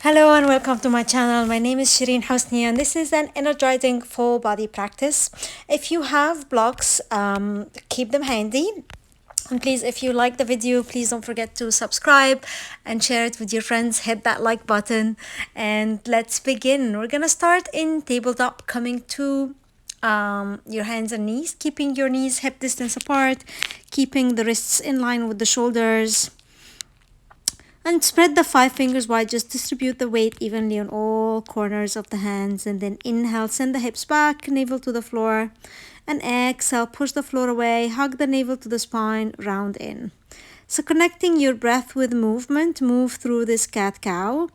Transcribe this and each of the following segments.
Hello and welcome to my channel. My name is Shireen Hosni and this is an energizing full body practice. If you have blocks, keep them handy. And please, if you like the video, please don't forget to subscribe and share it with your friends. Hit that like button and let's begin. We're gonna start in tabletop, coming to your hands and knees, keeping your knees hip distance apart, keeping the wrists in line with the shoulders. And spread the 5 fingers wide, just distribute the weight evenly on all corners of the hands. And then inhale, send the hips back, navel to the floor. And exhale, push the floor away, hug the navel to the spine, round in. So connecting your breath with movement, move through this cat-cow.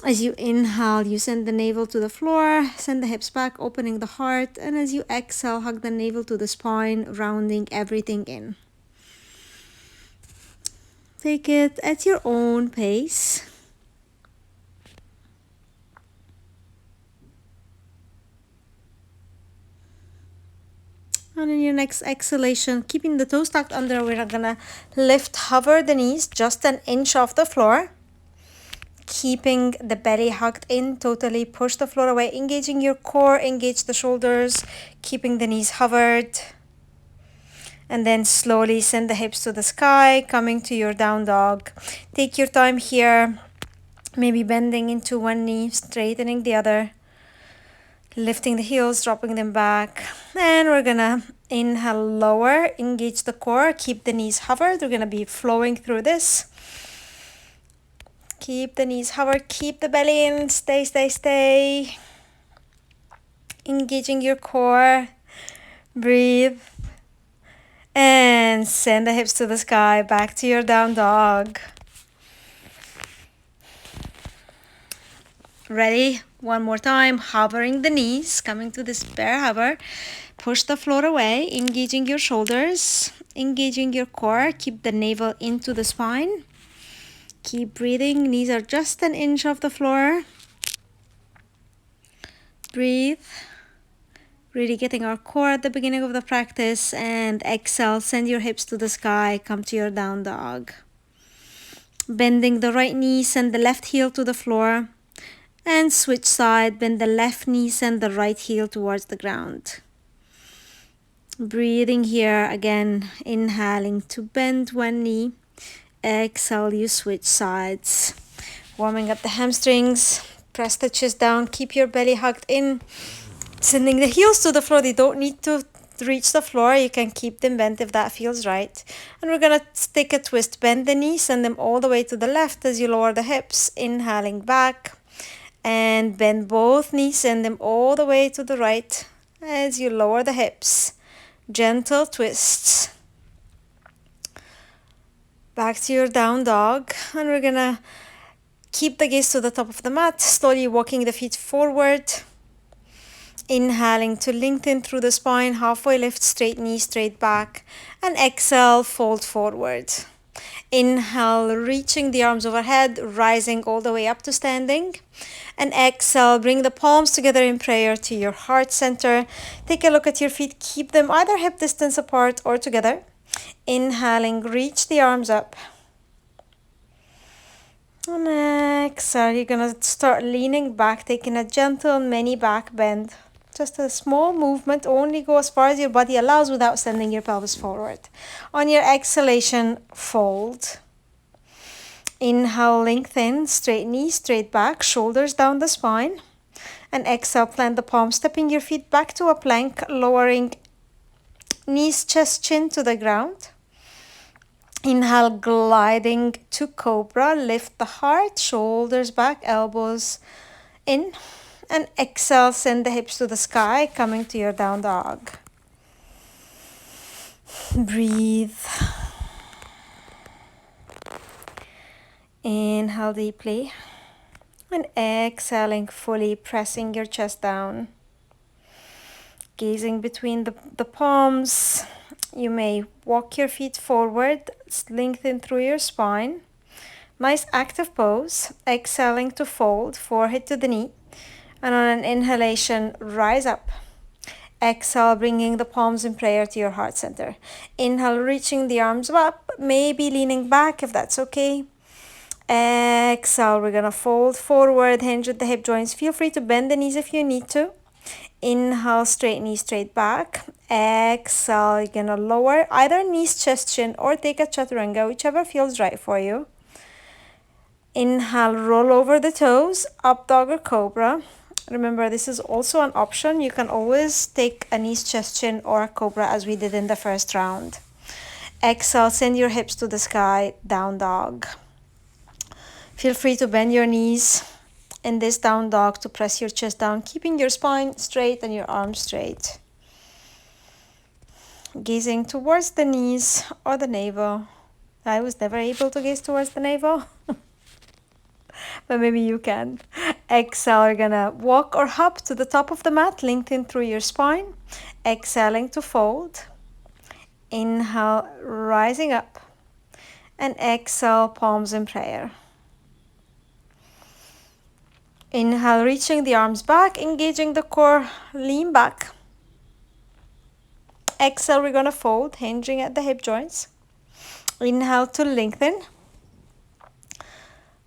As you inhale, you send the navel to the floor, send the hips back, opening the heart. And as you exhale, hug the navel to the spine, rounding everything in. Take it at your own pace. And in your next exhalation, keeping the toes tucked under, we're gonna hover the knees just an inch off the floor. Keeping the belly hugged in, totally push the floor away, engaging your core, engage the shoulders, keeping the knees hovered. And then slowly send the hips to the sky, coming to your down dog. Take your time here, maybe bending into one knee, straightening the other, lifting the heels, dropping them back. And we're gonna inhale, lower, engage the core, keep the knees hovered. We're gonna be flowing through this. Keep the knees hovered, keep the belly in, stay, stay, stay. Engaging your core, breathe. And send the hips to the sky, back to your down dog. Ready? One more time, hovering the knees, coming to this bear hover. Push the floor away, engaging your shoulders, engaging your core. Keep the navel into the spine. Keep breathing, knees are just an inch off the floor. Breathe. Really getting our core at the beginning of the practice. And exhale, send your hips to the sky, come to your down dog. Bending the right knee, send the left heel to the floor. And switch side, bend the left knee, send the right heel towards the ground. Breathing here again, inhaling to bend one knee. Exhale, you switch sides. Warming up the hamstrings, press the chest down, keep your belly hugged in. Sending the heels to the floor, they don't need to reach the floor. You can keep them bent if that feels right. And we're gonna take a twist, bend the knees, send them all the way to the left as you lower the hips, inhaling back. And bend both knees, send them all the way to the right as you lower the hips. Gentle twists. Back to your down dog. And we're gonna keep the gaze to the top of the mat, slowly walking the feet forward. Inhaling to lengthen through the spine, halfway lift, straight knee, straight back. And exhale, fold forward. Inhale, reaching the arms overhead, rising all the way up to standing. And exhale, bring the palms together in prayer to your heart center. Take a look at your feet, keep them either hip distance apart or together. Inhaling, reach the arms up. And exhale, you're gonna start leaning back, taking a gentle mini back bend. Just a small movement, only go as far as your body allows without sending your pelvis forward. On your exhalation, fold. Inhale, lengthen, straight knee, straight back, shoulders down the spine. And exhale, plant the palms, stepping your feet back to a plank, lowering knees, chest, chin to the ground. Inhale, gliding to cobra, lift the heart, shoulders back, elbows in. And exhale, send the hips to the sky, coming to your down dog. Breathe. Inhale deeply. And exhaling fully, pressing your chest down. Gazing between the palms. You may walk your feet forward, lengthen through your spine. Nice active pose. Exhaling to fold, forehead to the knee. And on an inhalation, rise up. Exhale, bringing the palms in prayer to your heart center. Inhale, reaching the arms up, maybe leaning back if that's okay. Exhale, we're gonna fold forward, hinge at the hip joints. Feel free to bend the knees if you need to. Inhale, straight knee, straight back. Exhale, you're gonna lower either knees, chest, chin, or take a chaturanga, whichever feels right for you. Inhale, roll over the toes, up dog or cobra. Remember, this is also an option. You can always take a knees, chest, chin, or a cobra as we did in the first round. Exhale, send your hips to the sky, down dog. Feel free to bend your knees in this down dog to press your chest down, keeping your spine straight and your arms straight. Gazing towards the knees or the navel. I was never able to gaze towards the navel, but maybe you can. Exhale, you're gonna walk or hop to the top of the mat, lengthen through your spine. Exhaling to fold. Inhale, rising up. And exhale, palms in prayer. Inhale, reaching the arms back, engaging the core, lean back. Exhale, we're gonna fold, hinging at the hip joints. Inhale to lengthen.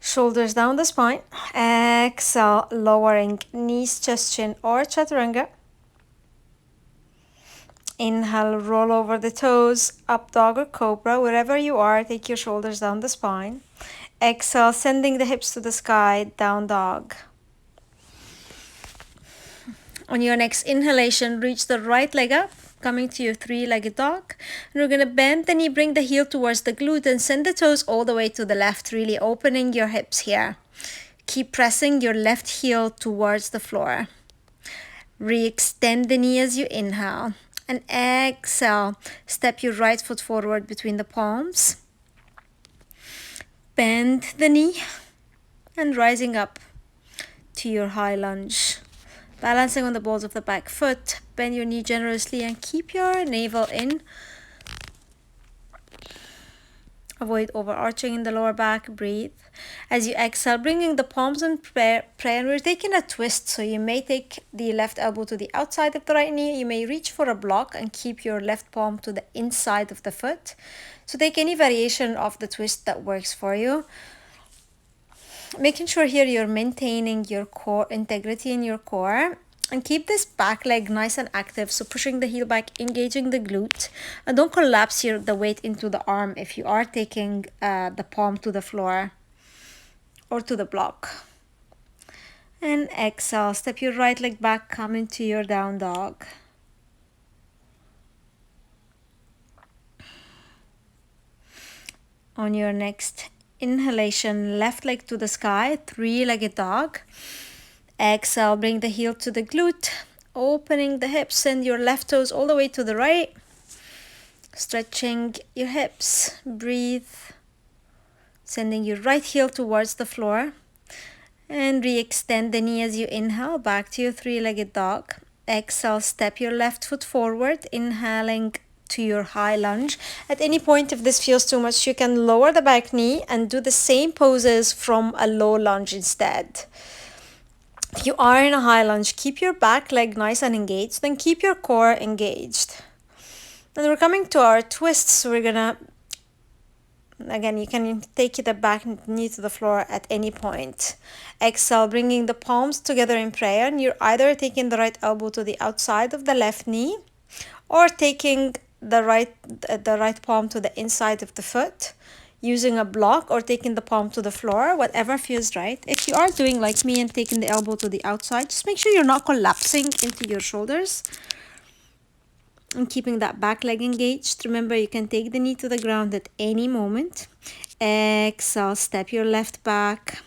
Shoulders down the spine. Exhale, lowering knees, chest, chin, or chaturanga. Inhale, roll over the toes, up dog or cobra, wherever you are, take your shoulders down the spine. Exhale, sending the hips to the sky, down dog. On your next inhalation, reach the right leg up, coming to your three-legged dog. And we're going to bend the knee, bring the heel towards the glute, and send the toes all the way to the left, really opening your hips here. Keep pressing your left heel towards the floor. Re-extend the knee as you inhale. And exhale, step your right foot forward between the palms. Bend the knee and rising up to your high lunge. Balancing on the balls of the back foot, bend your knee generously and keep your navel in. Avoid overarching in the lower back, breathe. As you exhale, bringing the palms in prayer, and we're taking a twist. So you may take the left elbow to the outside of the right knee. You may reach for a block and keep your left palm to the inside of the foot. So take any variation of the twist that works for you. Making sure here you're maintaining your core integrity in your core, and keep this back leg nice and active. So pushing the heel back, engaging the glute, and don't collapse the weight into the arm if you are taking the palm to the floor or to the block. And exhale, step your right leg back, come into your down dog. On your next inhalation, left leg to the sky, three-legged dog. Exhale, bring the heel to the glute, opening the hips, send your left toes all the way to the right. Stretching your hips, breathe. Sending your right heel towards the floor. And re-extend the knee as you inhale, back to your three-legged dog. Exhale, step your left foot forward, inhaling to your high lunge. At any point, if this feels too much, you can lower the back knee and do the same poses from a low lunge instead. If you are in a high lunge, keep your back leg nice and engaged, then keep your core engaged. And we're coming to our twists. So we're gonna, again, you can take the back knee to the floor at any point. Exhale, bringing the palms together in prayer, and you're either taking the right elbow to the outside of the left knee or taking the right palm to the inside of the foot, using a block or taking the palm to the floor, whatever feels right. If you are doing like me and taking the elbow to the outside, just make sure you're not collapsing into your shoulders and keeping that back leg engaged. Remember, you can take the knee to the ground at any moment. Exhale, step your left back,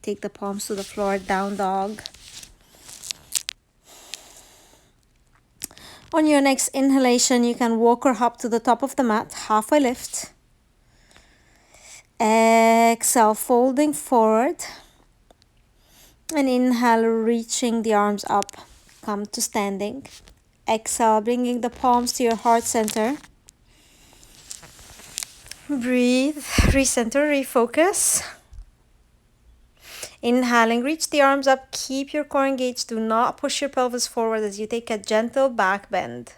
take the palms to the floor, down dog. On your next inhalation, you can walk or hop to the top of the mat, halfway lift. Exhale, folding forward. And inhale, reaching the arms up, come to standing. Exhale, bringing the palms to your heart center. Breathe, recenter, refocus. Inhaling, reach the arms up, keep your core engaged. Do not push your pelvis forward as you take a gentle back bend.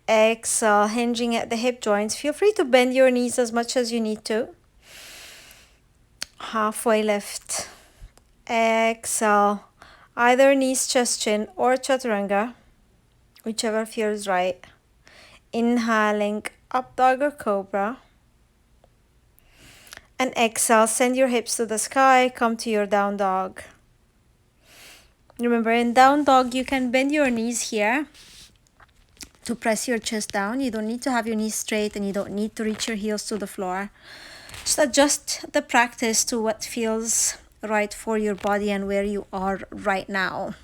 Exhale, hinging at the hip joints. Feel free to bend your knees as much as you need to. halfway lift. Exhale, either knees, chest, chin, or chaturanga, whichever feels right. Inhaling, up dog or cobra. And exhale, send your hips to the sky, come to your down dog. Remember, in down dog, you can bend your knees here to press your chest down. You don't need to have your knees straight and you don't need to reach your heels to the floor. Just adjust the practice to what feels right for your body and where you are right now.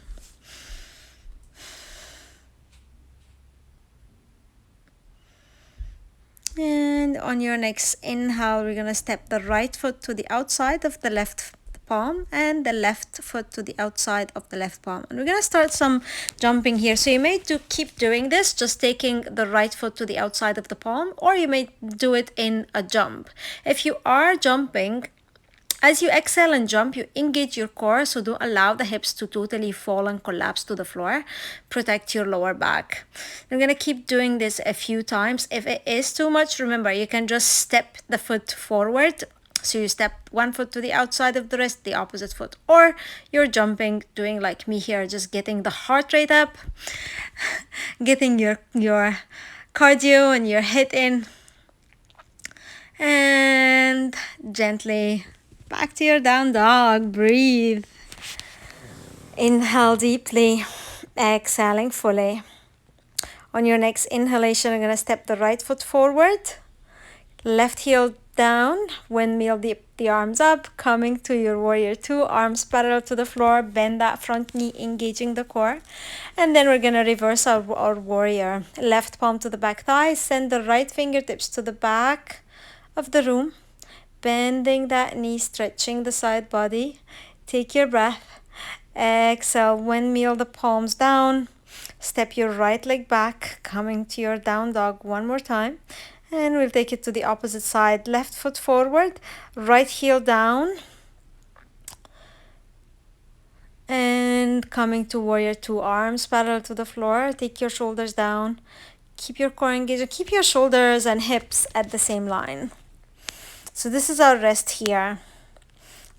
And on your next inhale, we're going to step the right foot to the outside of the left palm and the left foot to the outside of the left palm. And we're going to start some jumping here. So you may keep doing this, just taking the right foot to the outside of the palm, or you may do it in a jump. If you are jumping, as you exhale and jump, you engage your core, so don't allow the hips to totally fall and collapse to the floor. Protect your lower back. I'm going to keep doing this a few times. If it is too much, remember, you can just step the foot forward. So you step one foot to the outside of the wrist, the opposite foot. Or you're jumping, doing like me here, just getting the heart rate up, getting your cardio and your hit in. And gently back to your down dog. Breathe. Inhale deeply, exhaling fully. On your next inhalation, I'm going to step the right foot forward, left heel down, windmill the arms up, coming to your warrior two, arms parallel to the floor, bend that front knee, engaging the core. And then we're going to reverse our warrior. Left palm to the back thigh, send the right fingertips to the back of the room. Bending that knee, stretching the side body. Take your breath. Exhale, windmill the palms down. Step your right leg back, coming to your down dog one more time. And we'll take it to the opposite side. Left foot forward, right heel down. And coming to warrior two, arms parallel to the floor. Take your shoulders down. Keep your core engaged. Keep your shoulders and hips at the same line. So this is our rest here.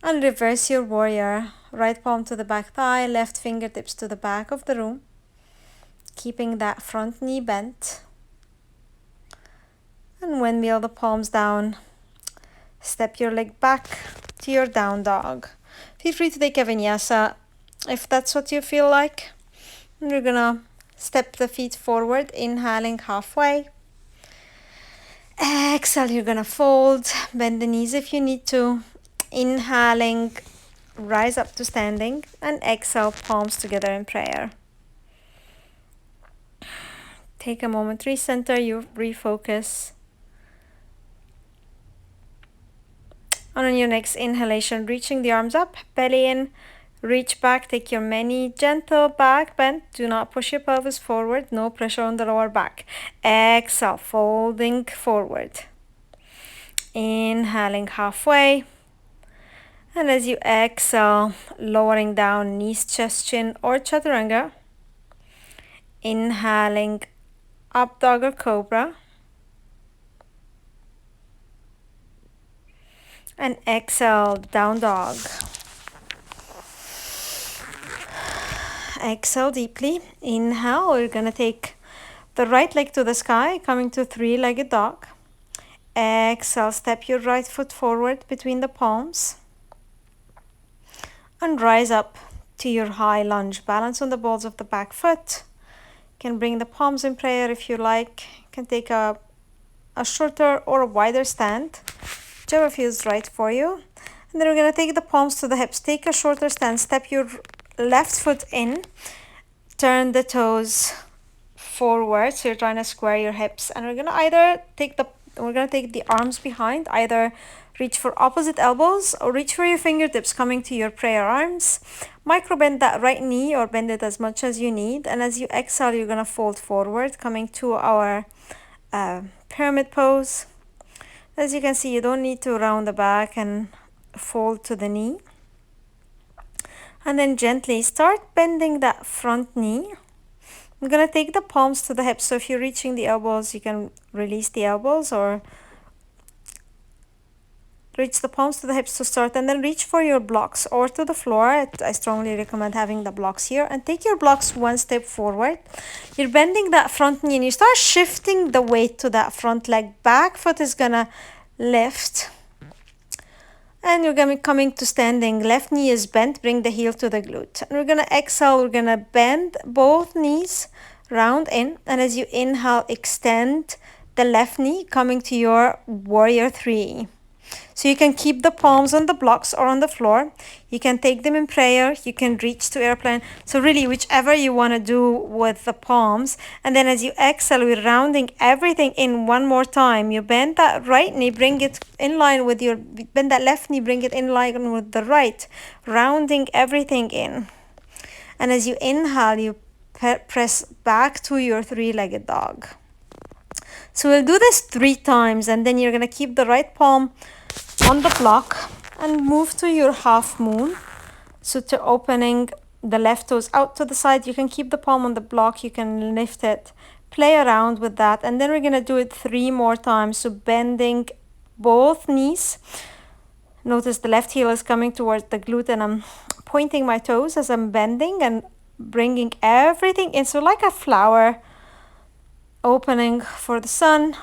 And reverse your warrior. Right palm to the back thigh, left fingertips to the back of the room. Keeping that front knee bent. And windmill the palms down. Step your leg back to your down dog. Feel free to take a vinyasa if that's what you feel like. And we're gonna step the feet forward, inhaling halfway. Exhale, you're gonna fold, bend the knees if you need to. Inhaling, rise up to standing, and exhale, palms together in prayer. Take a moment, recenter, you refocus. And on your next inhalation, reaching the arms up, belly in, reach back, take your many gentle back bend. Do not push your pelvis forward, no pressure on the lower back. Exhale, folding forward. Inhaling halfway. And as you exhale, lowering down, knees, chest, chin, or chaturanga. Inhaling, up dog or cobra. And exhale, down dog. Exhale deeply. Inhale, we're going to take the right leg to the sky, coming to three-legged dog. Exhale, step your right foot forward between the palms. And rise up to your high lunge. Balance on the balls of the back foot. You can bring the palms in prayer if you like. You can take a shorter or a wider stand, whichever feels right for you. And then we're going to take the palms to the hips. Take a shorter stand. Step your left foot in. Turn the toes forward. So you're trying to square your hips. And we're going to take the arms behind. Either reach for opposite elbows or reach for your fingertips coming to your prayer arms. Micro bend that right knee or bend it as much as you need. And as you exhale, you're going to fold forward, coming to our pyramid pose. As you can see, you don't need to round the back and fold to the knee. And then gently start bending that front knee. I'm going to take the palms to the hips. So if you're reaching the elbows, you can release the elbows or reach the palms to the hips to start, and then reach for your blocks or to the floor. I strongly recommend having the blocks here, and take your blocks one step forward. You're bending that front knee and you start shifting the weight to that front leg. Back foot is gonna lift and you're gonna be coming to standing. Left knee is bent, bring the heel to the glute, and we're gonna exhale. We're gonna bend both knees, round in, and as you inhale, extend the left knee, coming to your warrior three. So you can keep the palms on the blocks or on the floor. You can take them in prayer. You can reach to airplane. So really, whichever you want to do with the palms. And then as you exhale, we're rounding everything in one more time. You bend that right knee, bring it in line with your, bend that left knee, bring it in line with the right. Rounding everything in. And as you inhale, you press back to your three-legged dog. So we'll do this 3 times, and then you're going to keep the right palm on the block and move to your half moon. So to opening the left toes out to the side, you can keep the palm on the block, you can lift it, play around with that, and then we're going to do it 3 more times. So bending both knees. Notice the left heel is coming towards the glute, and I'm pointing my toes as I'm bending and bringing everything in. So like a flower, opening for the sun,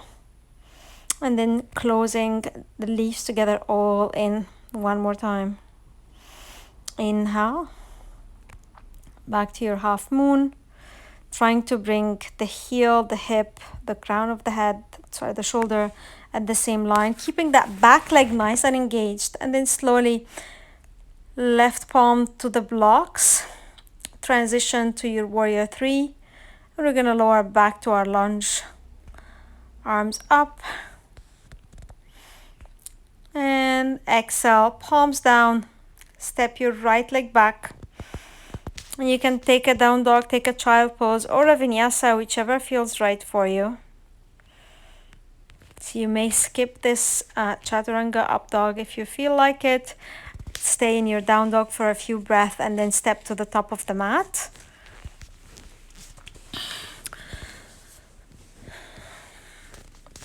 and then closing the leaves together all in one more time. Inhale, back to your half moon, trying to bring the heel, the hip, the crown of the head, the shoulder at the same line, keeping that back leg nice and engaged, and then slowly left palm to the blocks, transition to your warrior three, and we're going to lower back to our lunge, arms up, and exhale, palms down, step your right leg back, and you can take a down dog, take a child pose, or a vinyasa, whichever feels right for you. So you may skip this chaturanga up dog if you feel like it. Stay in your down dog for a few breaths and then step to the top of the mat.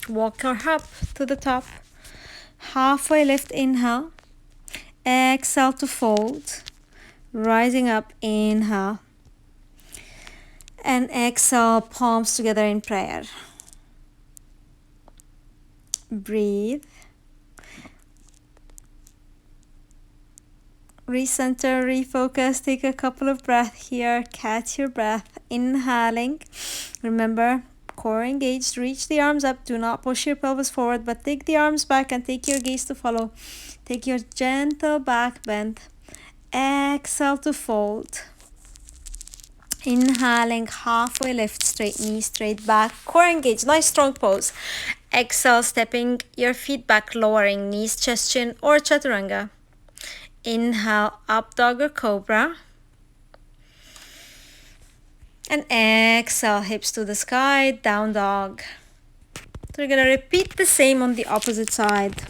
Walk your up to the top. Halfway lift, inhale. Exhale to fold. Rising up, inhale. And exhale, palms together in prayer. Breathe. Recenter, refocus, take a couple of breaths here. Catch your breath. Inhaling. Remember, core engaged, reach the arms up. Do not push your pelvis forward, but take the arms back and take your gaze to follow. Take your gentle back bend. Exhale to fold. Inhaling, halfway lift, straight knee, straight back, core engaged, nice strong pose. Exhale, stepping your feet back, lowering knees, chest, chin, or chaturanga. Inhale, up dog or cobra. And exhale, hips to the sky, down dog. So we're going to repeat the same on the opposite side.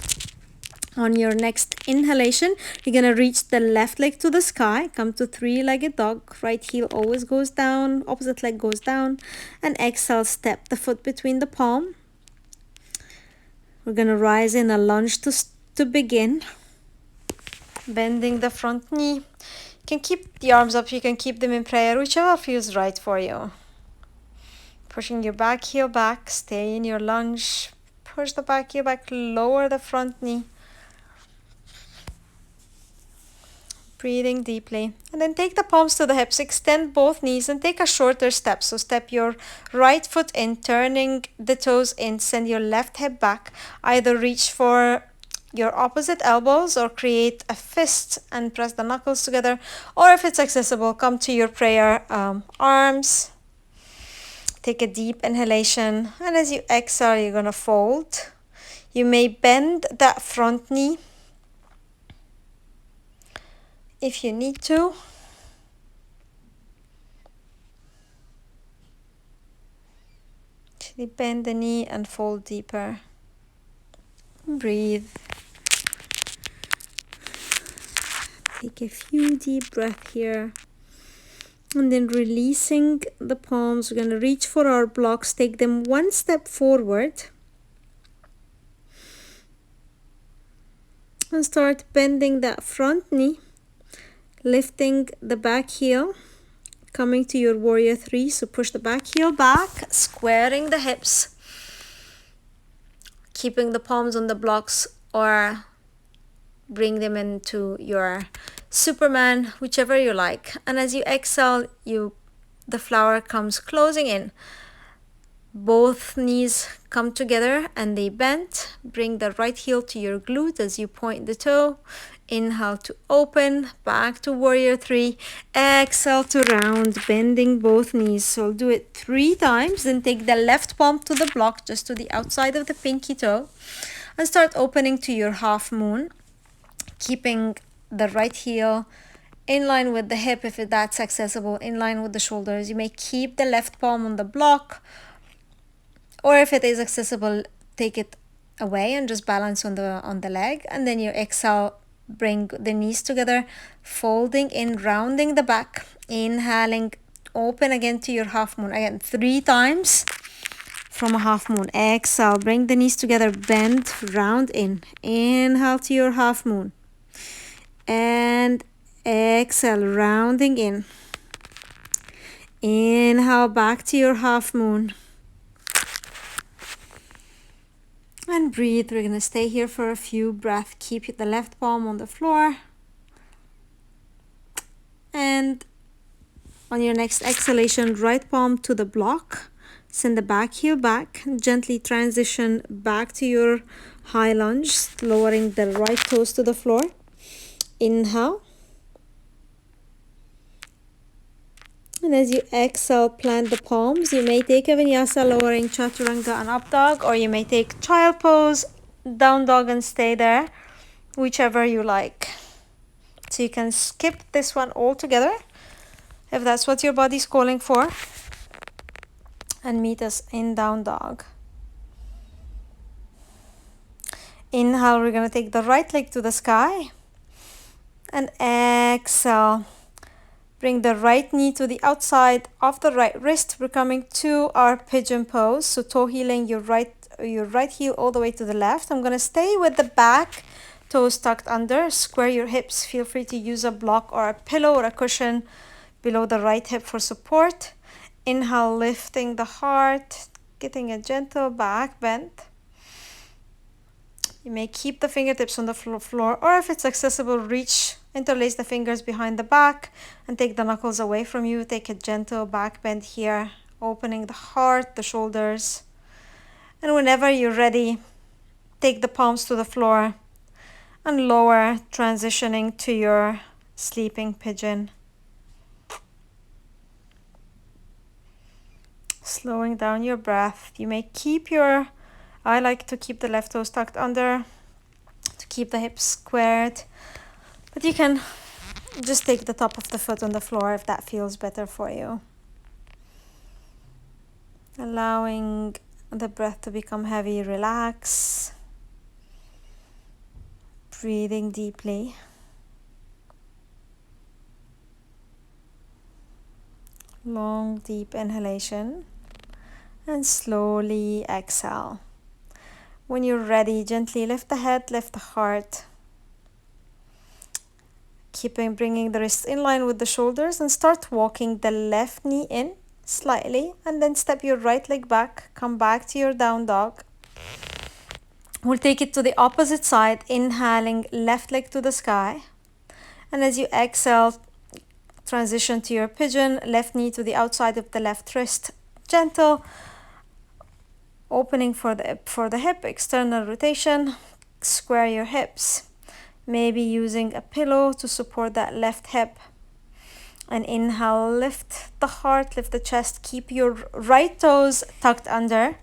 On your next inhalation, you're going to reach the left leg to the sky, come to three-legged dog, right heel always goes down, opposite leg goes down, and exhale, step the foot between the palm. We're going to rise in a lunge to begin, bending the front knee. You can keep the arms up, you can keep them in prayer, whichever feels right for you. Pushing your back heel back, stay in your lunge, push the back heel back, lower the front knee. Breathing deeply, and then take the palms to the hips, extend both knees and take a shorter step. So step your right foot in, turning the toes in, send your left hip back. Either reach for your opposite elbows or create a fist and press the knuckles together, or if it's accessible, come to your prayer arms. Take a deep inhalation, and as you exhale, you're going to fold. You may bend that front knee if you need to. Actually bend the knee and fold deeper. Breathe. Take a few deep breaths here. And then releasing the palms, we're going to reach for our blocks, take them one step forward. And start bending that front knee, lifting the back heel, coming to your warrior three. So push the back heel back, squaring the hips, keeping the palms on the blocks, or bring them into your Superman, whichever you like. And as you exhale, the flower comes closing in. Both knees come together and they bend. Bring the right heel to your glute as you point the toe. Inhale to open, back to warrior three. Exhale to round, bending both knees. So I'll do it 3 times. Then take the left palm to the block, just to the outside of the pinky toe. And start opening to your half moon, keeping the right heel in line with the hip if that's accessible, in line with the shoulders. You may keep the left palm on the block, or if it is accessible, take it away and just balance on the leg. And then you exhale, bring the knees together, folding in, rounding the back. Inhaling, open again to your half moon. Again, 3 times from a half moon. Exhale, bring the knees together, bend, round in. Inhale to your half moon. And exhale, rounding in. Inhale, back to your half moon. And breathe. We're going to stay here for a few breaths. Keep the left palm on the floor. And on your next exhalation, right palm to the block. Send the back heel back. Gently transition back to your high lunge, lowering the right toes to the floor. Inhale. And as you exhale, plant the palms. You may take a vinyasa, lowering chaturanga and up dog, or you may take child pose, down dog, and stay there, whichever you like. So you can skip this one altogether if that's what your body's calling for, and meet us in down dog. Inhale, we're going to take the right leg to the sky, and exhale. Bring the right knee to the outside of the right wrist. We're coming to our pigeon pose. So toe heeling your right heel all the way to the left. I'm going to stay with the back toes tucked under. Square your hips. Feel free to use a block or a pillow or a cushion below the right hip for support. Inhale, lifting the heart, getting a gentle back bend. You may keep the fingertips on the floor, or if it's accessible, interlace the fingers behind the back and take the knuckles away from you. Take a gentle back bend here, opening the heart, the shoulders. And whenever you're ready, take the palms to the floor and lower, transitioning to your sleeping pigeon. Slowing down your breath. You may keep I like to keep the left toes tucked under to keep the hips squared. But you can just take the top of the foot on the floor if that feels better for you. Allowing the breath to become heavy, relax. Breathing deeply. Long, deep inhalation. And slowly exhale. When you're ready, gently lift the head, lift the heart. Bringing the wrists in line with the shoulders, and start walking the left knee in slightly, and then step your right leg back. Come back to your down dog. We'll take it to the opposite side, inhaling left leg to the sky. And as you exhale, transition to your pigeon, left knee to the outside of the left wrist. Gentle opening for the hip, external rotation. Square your hips. Maybe using a pillow to support that left hip. And inhale, lift the heart, lift the chest. Keep your right toes tucked under.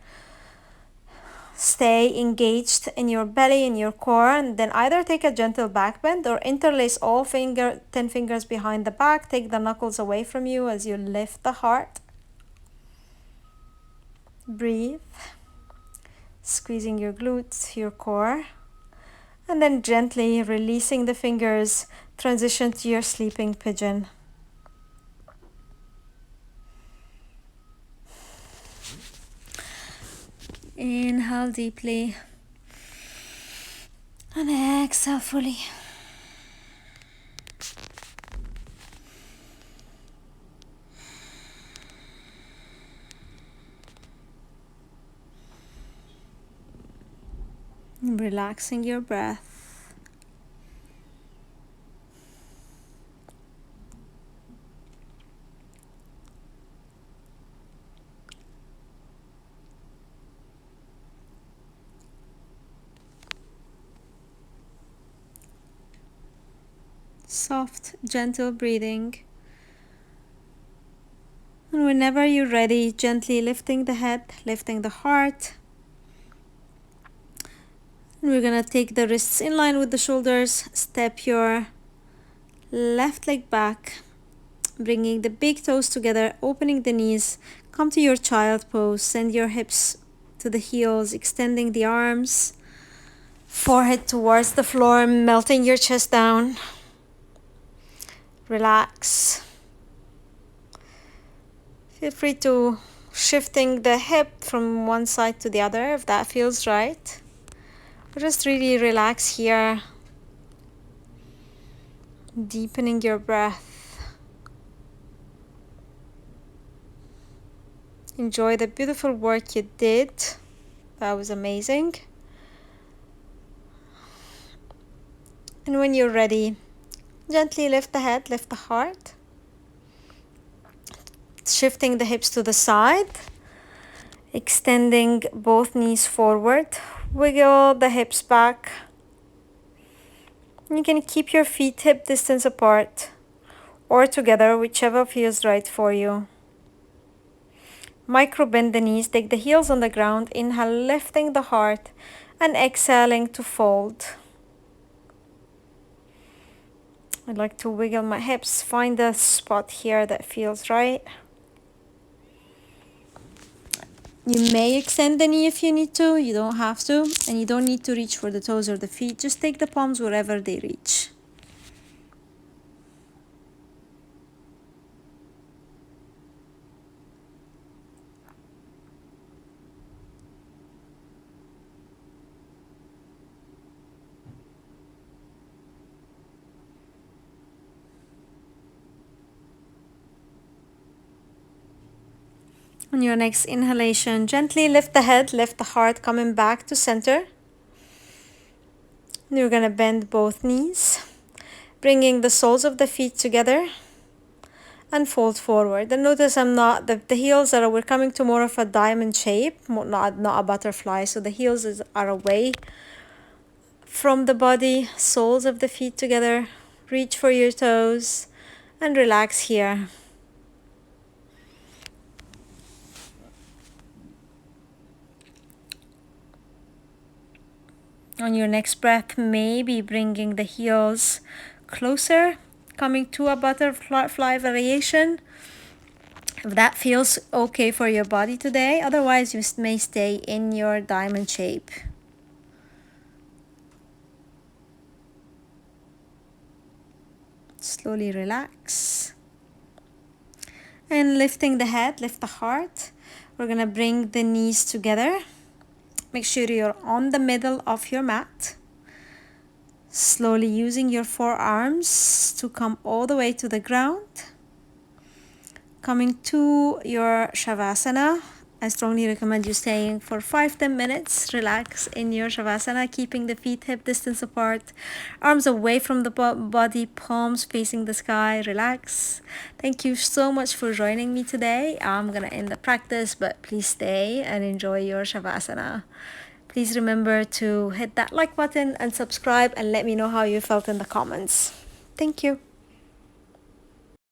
Stay engaged in your belly, in your core. And then either take a gentle back bend or interlace all 10 fingers behind the back. Take the knuckles away from you as you lift the heart. Breathe. Squeezing your glutes, your core. And then gently releasing the fingers, transition to your sleeping pigeon. Inhale deeply. And exhale fully. Relaxing your breath. Soft, gentle breathing. And whenever you're ready, gently lifting the head, lifting the heart. And we're gonna take the wrists in line with the shoulders. Step your left leg back, bringing the big toes together, opening the knees. Come to your child pose. Send your hips to the heels, extending the arms. Forehead towards the floor, melting your chest down. Relax. Feel free to shifting the hip from one side to the other if that feels right. Just really relax here. Deepening your breath. Enjoy the beautiful work you did. That was amazing. And when you're ready, gently lift the head, lift the heart. Shifting the hips to the side. Extending both knees forward. Wiggle the hips back. You can keep your feet hip distance apart or together, whichever feels right for you. Micro bend the knees, take the heels on the ground. Inhale, lifting the heart and exhaling to fold. I'd like to wiggle my hips, find a spot here that feels right. You may extend the knee if you need to, you don't have to, and you don't need to reach for the toes or the feet. Just take the palms wherever they reach. On your next inhalation, gently lift the head, lift the heart, coming back to center. You're gonna bend both knees, bringing the soles of the feet together and fold forward. And notice the heels we're coming to more of a diamond shape, not a butterfly. So the heels are away from the body, soles of the feet together. Reach for your toes and relax here. On your next breath, maybe bringing the heels closer, coming to a butterfly variation. If that feels okay for your body today, otherwise you may stay in your diamond shape. Slowly relax. And lifting the head, lift the heart. We're gonna bring the knees together. Make sure you're on the middle of your mat. Slowly using your forearms to come all the way to the ground. Coming to your Shavasana. I strongly recommend you staying for 5-10 minutes. Relax in your Shavasana, keeping the feet hip distance apart, arms away from the body, palms facing the sky. Relax. Thank you so much for joining me today. I'm gonna end the practice, but please stay and enjoy your Shavasana. Please remember to hit that like button and subscribe and let me know how you felt in the comments. Thank you.